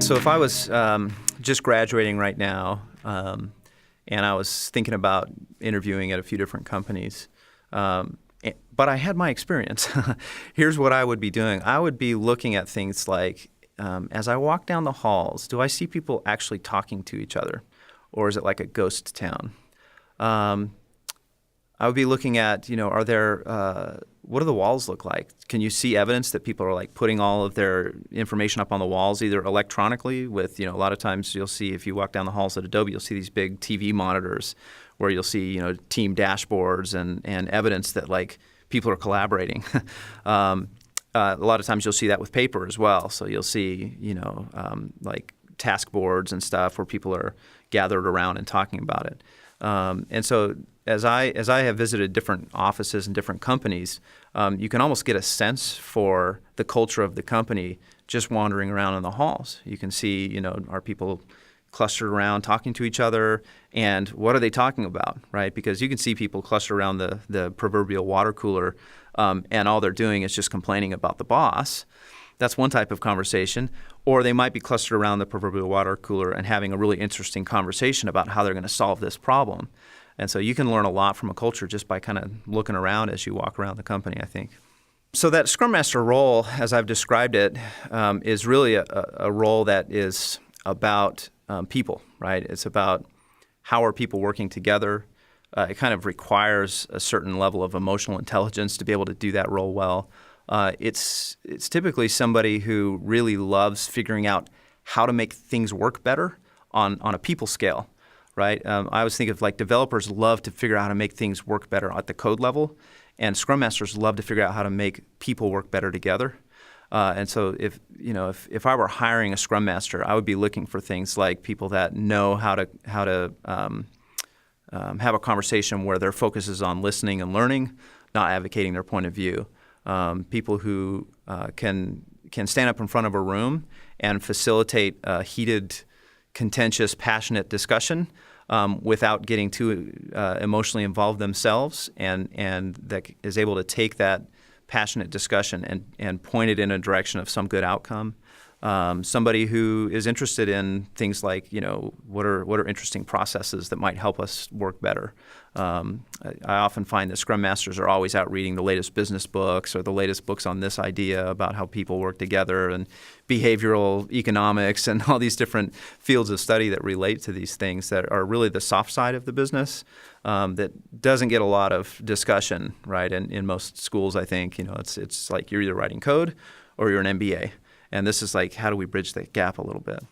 So if I was just graduating right now, and I was thinking about interviewing at a few different companies, but I had my experience, here's what I would be doing. I would be looking at things like, as I walk down the halls, do I see people actually talking to each other, or is it like a ghost town? I would be looking at, are there, what do the walls look like? Can you see evidence that people are like putting all of their information up on the walls, either electronically with, a lot of times you'll see if you walk down the halls at Adobe, you'll see these big TV monitors where you'll see, team dashboards and evidence that like people are collaborating. A lot of times you'll see that with paper as well. So you'll see, like task boards and stuff where people are gathered around and talking about it. And so as I have visited different offices and different companies, you can almost get a sense for the culture of the company just wandering around in the halls. You can see, are people clustered around talking to each other, and what are they talking about, right? Because you can see people clustered around the proverbial water cooler, and all they're doing is just complaining about the boss. That's one type of conversation. Or they might be clustered around the proverbial water cooler and having a really interesting conversation about how they're going to solve this problem. And so you can learn a lot from a culture just by kind of looking around as you walk around the company, I think. So that Scrum Master role, as I've described it, is really a role that is about people, right? It's about how are people working together. It kind of requires a certain level of emotional intelligence to be able to do that role well. It's typically somebody who really loves figuring out how to make things work better on a people scale, right? I always think of like developers love to figure out how to make things work better at the code level, and Scrum Masters love to figure out how to make people work better together. And so if I were hiring a Scrum Master, I would be looking for things like people that know how to have a conversation where their focus is on listening and learning, not advocating their point of view. People who can stand up in front of a room and facilitate a heated, contentious, passionate discussion without getting too emotionally involved themselves, and that is able to take that passionate discussion and point it in a direction of some good outcome. Somebody who is interested in things like, what are interesting processes that might help us work better. I often find that Scrum Masters are always out reading the latest business books or the latest books on this idea about how people work together, and behavioral economics and all these different fields of study that relate to these things that are really the soft side of the business that doesn't get a lot of discussion, right? In most schools, I think, it's like you're either writing code or you're an MBA. And this is like, how do we bridge that gap a little bit?